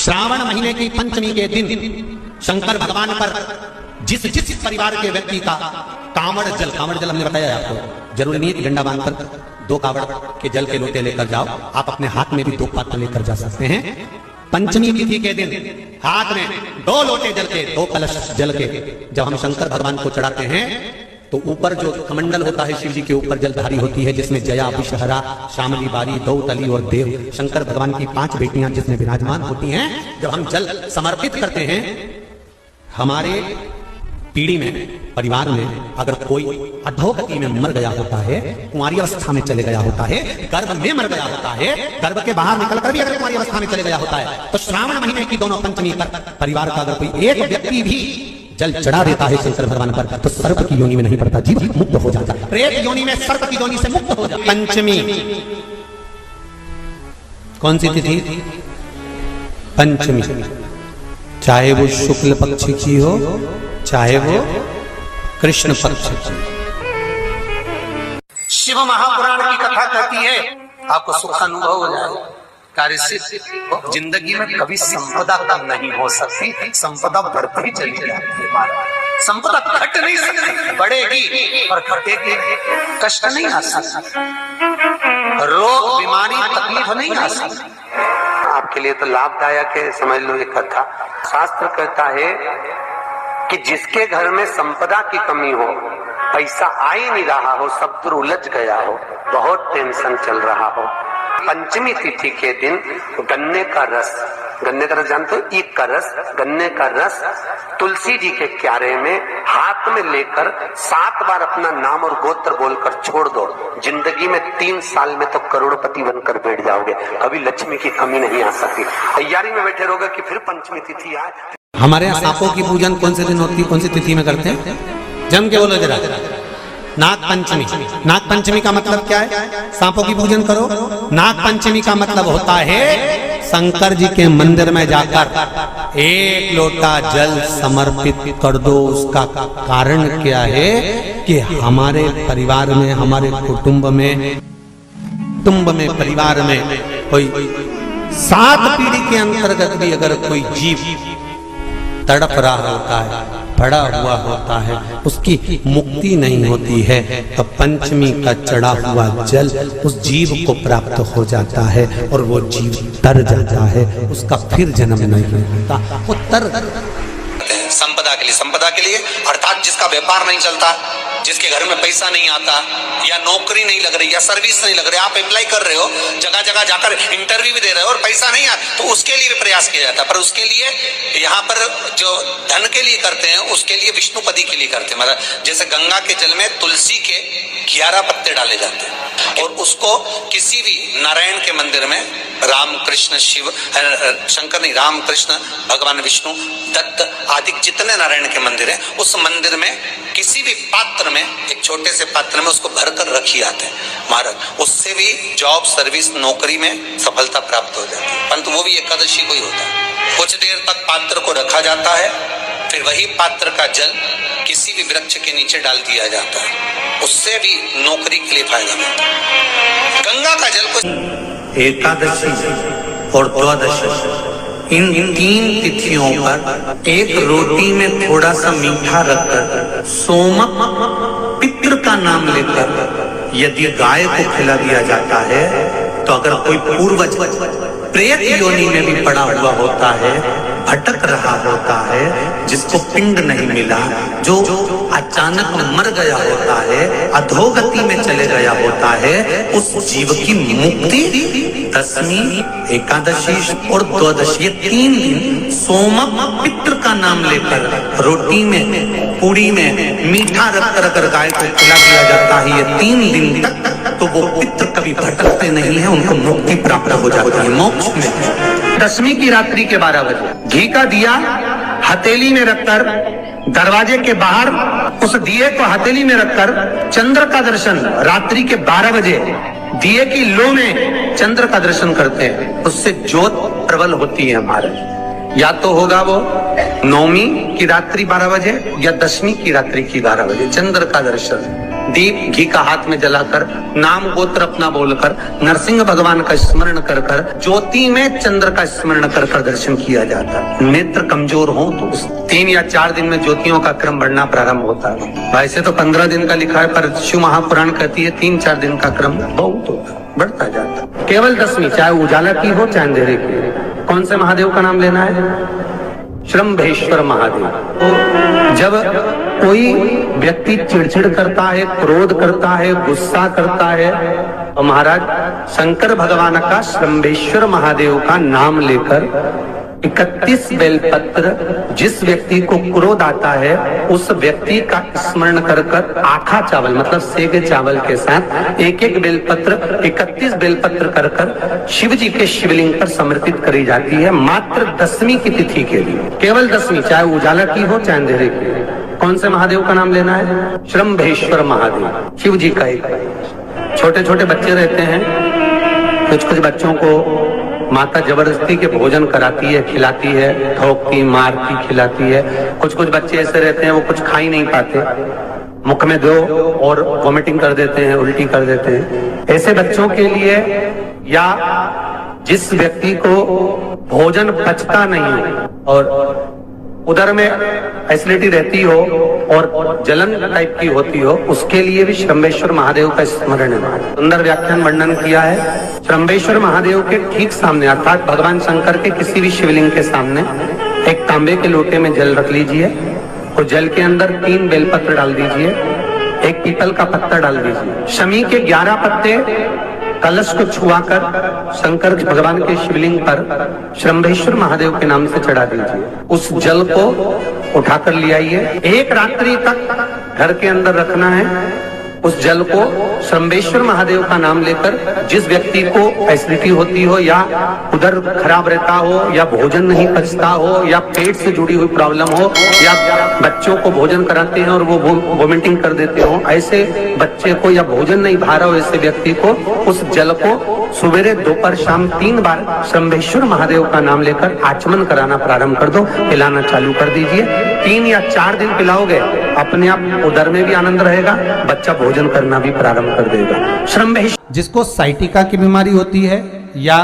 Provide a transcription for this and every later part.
श्रावण महीने की पंचमी के दिन शंकर भगवान पर जिस जिस परिवार के व्यक्ति का कांवड़ जल हमने बताया आपको, जरूरी नहीं है कि डंडा बांधकर 2 कांवड़ के जल के लोटे लेकर जाओ, आप अपने हाथ में भी 2 पात्र लेकर जा सकते हैं। पंचमी तिथि के दिन हाथ में 2 लोटे जल के, 2 कलश जल के जब हम शंकर भगवान को चढ़ाते हैं तो ऊपर जो कमंडल होता है शिव जी के ऊपर जलधारी होती है, जिसमें जया, विषहरा, शामली, बारी, दौतली और देव, शंकर भगवान की 5 बेटियां जिसमें विराजमान होती हैं। जब हम जल समर्पित करते हैं, हमारे पीढ़ी में, परिवार में अगर कोई अधोगति में मर गया होता है, कुंवारी अवस्था में चले गया होता है, गर्भ में मर गया होता है, गर्भ के बाहर निकलकर भी अगर कुंवारी अवस्था में चले गया होता है, तो श्रावण महीने की दोनों पंचमी पर परिवार का अगर कोई एक व्यक्ति भी जल चढ़ा देता है शंकर भगवान पर, तो सर्प की योनि में नहीं पड़ता, जीव मुक्त हो जाता है, प्रेत योनि में, सर्प की योनि से मुक्त हो जाता है। पंचमी कौन सी तिथि? पंचमी, चाहे वो शुक्ल पक्ष की हो चाहे वो कृष्ण पक्ष की। शिव महापुराण की कथा कहती है, आपको सुख अनुभव हो जाए। कार्य से जिंदगी में कभी संपदा कम नहीं हो सकती, संपदा बढ़ती चली जाती है। संपदा घट नहीं सकती, बढ़ेगी और घटेगी, कष्ट नहीं आ सकता, रोग बीमारी तकलीफ नहीं आ सकती। आपके लिए तो लाभदायक है, समझ लो ये कथा। शास्त्र कहता है कि जिसके घर में संपदा की कमी हो, पैसा आ ही नहीं रहा हो, सब दूर उलझ गया हो, बहुत टेंशन चल रहा हो, पंचमी तिथि के दिन गन्ने का रस जानते हो, ईख का रस, गन्ने का रस तुलसी जी के क्यारे में हाथ में लेकर 7 बार अपना नाम और गोत्र बोलकर छोड़ दो, जिंदगी में 3 साल में तो करोड़पति बनकर बैठ जाओगे, कभी लक्ष्मी की कमी नहीं आ सकती। तैयारी में बैठे रहोगे कि फिर पंचमी तिथि आए। हमारे यहाँ सांपों की पूजन कौन से दिन होती है, कौन सी तिथि में करते हैं? जम के बोलो जरा। नाग पंचमी। नाग पंचमी का मतलब क्या है? सांपों की पूजन करो। नाग पंचमी का मतलब होता है शंकर जी के मंदिर में जाकर 1 लोटा जल समर्पित कर दो। उसका कारण क्या है कि हमारे परिवार में, हमारे कुटुंब में, परिवार में कोई 7 पीढ़ी के अंतर्गत भी अगर कोई जीव तड़प रहा होता है, पड़ा हुआ होता है, उसकी मुक्ति नहीं होती है, तो पंचमी का चढ़ा हुआ जल उस जीव को प्राप्त हो जाता है और वो जीव तर जाता है, उसका फिर जन्म नहीं होता, वो तर। संपदा के लिए अर्थात जिसका व्यापार नहीं चलता, जिसके घर में पैसा नहीं आता, या नौकरी नहीं लग रही, या सर्विस नहीं लग रही, आप अप्लाई कर रहे हो, जगह जगह जाकर इंटरव्यू भी दे रहे हो और पैसा नहीं आता, तो उसके लिए भी प्रयास किया जाता है। पर उसके लिए यहाँ पर जो धन के लिए करते हैं, उसके लिए विष्णुपदी के लिए करते हैं। मतलब जैसे गंगा के जल में तुलसी के 11 पत्ते डाले जाते हैं और उसको किसी भी नारायण के मंदिर में, राम कृष्ण शिव, शंकर नहीं, राम कृष्ण भगवान विष्णु, दत्त आदि जितने नारायण के मंदिर है, उस मंदिर में किसी भी पात्र में, एक छोटे से पात्र में उसको भरकर रखी जाते हैं महाराज, उससे भी जॉब, सर्विस, नौकरी में सफलता प्राप्त हो जाती है। परंतु वो भी एकादशी को ही होता है। कुछ देर तक पात्र को रखा जाता है, फिर वही पात्र का जल किसी भी वृक्ष के नीचे डाल दिया जाता है, उससे भी नौकरी के लिए फायदा मिलता है। गंगा का जल को एकादशी और द्वादशी इन 3 तिथियों पर एक रोटी में थोड़ा सा मीठा रखकर सोमक पितृ का नाम लेकर यदि गाय को खिला दिया जाता है, तो अगर कोई पूर्वज प्रेत योनि में भी पड़ा हुआ होता है, भटक रहा होता है, जिसको पिंड नहीं मिला, जो अचानक मर गया होता है, अधोगति में चले गया होता है, उस जीव की मुक्ति दशमी, एकादशी और द्वादशी, ये 3 दिन सोमक पितृ का नाम लेकर रोटी में, पूड़ी में मीठा रखकर अगर गाय को खिला दिया जाता है, ये 3 दिन तक, तो वो पितृ कभी भटकते नहीं है, उनको मुक्ति प्राप्त हो जाती है, मोक्ष में। दशमी की रात्रि के 12 बजे घी का दिया हथेली में रखकर, दरवाजे के बाहर उस दिए को हथेली में रखकर चंद्र का दर्शन, रात्रि के 12 बजे दिए की लो में चंद्र का दर्शन करते हैं, उससे ज्योत प्रबल होती है हमारे। या तो होगा वो नवमी की रात्रि 12 बजे या दशमी की रात्रि की 12 बजे चंद्र का दर्शन। दीप घी का हाथ में जलाकर नाम गोत्र अपना बोलकर नरसिंह भगवान का स्मरण कर कर ज्योति में चंद्र का स्मरण कर कर दर्शन किया जाता है। नेत्र कमजोर हो तो 3 या 4 दिन में ज्योतियों का क्रम बढ़ना प्रारंभ होता है। वैसे तो 15 दिन का लिखा है, पर शिव महापुराण कहती है 3-4 दिन का क्रम बहुत होता है, बढ़ता जाता है। केवल दशमी, चाहे उजाला की हो चाहे अंधेरे की। कौन से महादेव का नाम लेना है? श्रम्भेश्वर महादेव। तो जब कोई व्यक्ति चिड़चिड़ करता है, क्रोध करता है, गुस्सा करता है, तो महाराज शंकर भगवान का श्रम्भेश्वर महादेव का नाम लेकर 31 बेलपत्र, जिस व्यक्ति को क्रोध आता है उस व्यक्ति का स्मरण कर कर आखा चावल मतलब सेके चावल के साथ एक बेलपत्र 31 बेलपत्र कर कर शिव जी के शिवलिंग पर समर्पित करी जाती है, मात्र दशमी की तिथि के लिए। केवल दशमी, चाहे उजाला की हो चाहे अंधेरे की। कौन से महादेव का नाम लेना है? श्रम्भेश्वर महादेव, शिव जी का एक। छोटे छोटे बच्चे रहते हैं, कुछ बच्चों को माता जबरदस्ती के भोजन कराती है, खिलाती है, ठोकती, मारती, खिलाती है। कुछ बच्चे ऐसे रहते हैं वो कुछ खा ही नहीं पाते, मुख में दो और वॉमिटिंग कर देते हैं, उल्टी कर देते हैं। ऐसे बच्चों के लिए या जिस व्यक्ति को भोजन पचता नहीं और उधर में एसिडिटी रहती हो और जलन टाइप की होती हो, उसके लिए भी श्रम्भेश्वर महादेव का स्मरण है। सुंदर व्याख्यान वर्णन किया है। श्रम्भेश्वर महादेव के ठीक सामने अर्थात भगवान शंकर के किसी भी शिवलिंग के सामने एक तांबे के लोटे में जल रख लीजिए और जल के अंदर 3 बेलपत्र डाल दीजिए, एक पीपल का पत्ता डाल दीजिए, शमी के 11 पत्ते कलश को छुआकर शंकर भगवान के शिवलिंग पर श्रम्भेश्वर महादेव के नाम से चढ़ा दीजिए। उस जल को उठाकर ले आइए, 1 रात्रि तक घर के अंदर रखना है। उस जल को श्रम्भेश्वर महादेव का नाम लेकर जिस व्यक्ति को एसिडिटी होती हो या उधर खराब रहता हो या भोजन नहीं पचता हो या पेट से जुड़ी हुई प्रॉब्लम हो या बच्चों को भोजन कराते हैं और वो वोमिटिंग कर देते हो, ऐसे बच्चे को या भोजन नहीं भा रहा हो ऐसे व्यक्ति को उस जल को सुबेरे दोपहर शाम 3 बार श्रम्भेश्वर महादेव का नाम लेकर आचमन कराना प्रारंभ कर दो, पिलाना चालू कर दीजिए। 3 या 4 दिन पिलाओगे, अपने आप उदर में भी आनंद रहेगा, बच्चा भोजन करना भी प्रारंभ कर देगा। श्रम्भेश्वर जिसको साइटिका की बीमारी होती है या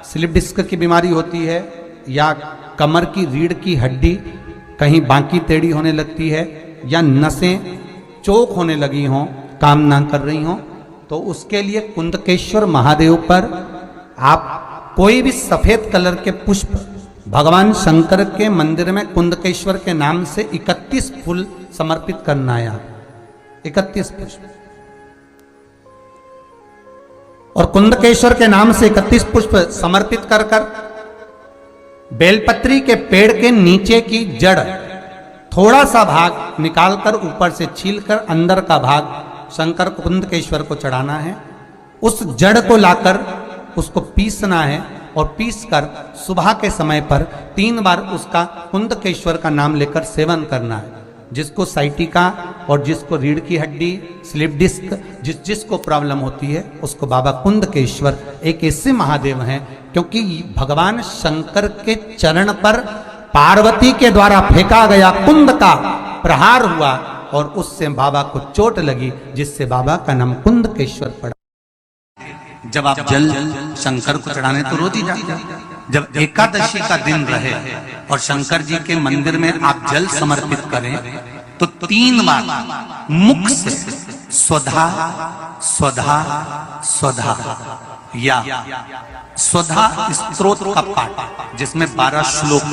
स्लिप डिस्क की बीमारी होती है या कमर की रीढ़ की हड्डी कहीं बांकी टेढ़ी होने लगती है या नसें चोक होने लगी हों, काम ना कर रही हों, तो उसके लिए कुंदकेश्वर महादेव पर आप कोई भी सफेद कलर के पुष्प भगवान शंकर के मंदिर में कुंदकेश्वर के नाम से 31 फूल समर्पित करना है। 31 पुष्प और कुंदकेश्वर के नाम से 31 पुष्प समर्पित कर कर बेलपत्री के पेड़ के नीचे की जड़ थोड़ा सा भाग निकालकर ऊपर से छीलकर अंदर का भाग शंकर कुंदकेश्वर को चढ़ाना है। उस जड़ को लाकर उसको पीसना है और पीसकर सुबह के समय पर 3 बार उसका कुंदकेश्वर का नाम लेकर सेवन करना है। जिसको साइटिका और जिसको रीढ़ की हड्डी, स्लिप डिस्क, जिसको प्रॉब्लम होती है उसको बाबा कुंदकेश्वर एक ऐसे महादेव हैं, क्योंकि भगवान शंकर के चरण पर पार्वती के द्वारा फेंका गया कुंद का प्रहार हुआ और उससे बाबा को चोट लगी, जिससे बाबा का नाम कुंदकेश्वर पड़ा। जब आप जल शंकर को चढ़ाने तो रोज ही जाते हैं। जब एकादशी का दिन रहे और शंकर जी के मंदिर में आप जल समर्पित करें तो 3 बार मुख से स्वधा स्वधा स्वधा या स्वधा स्तोत्र का पाठ, जिसमें 12 श्लोक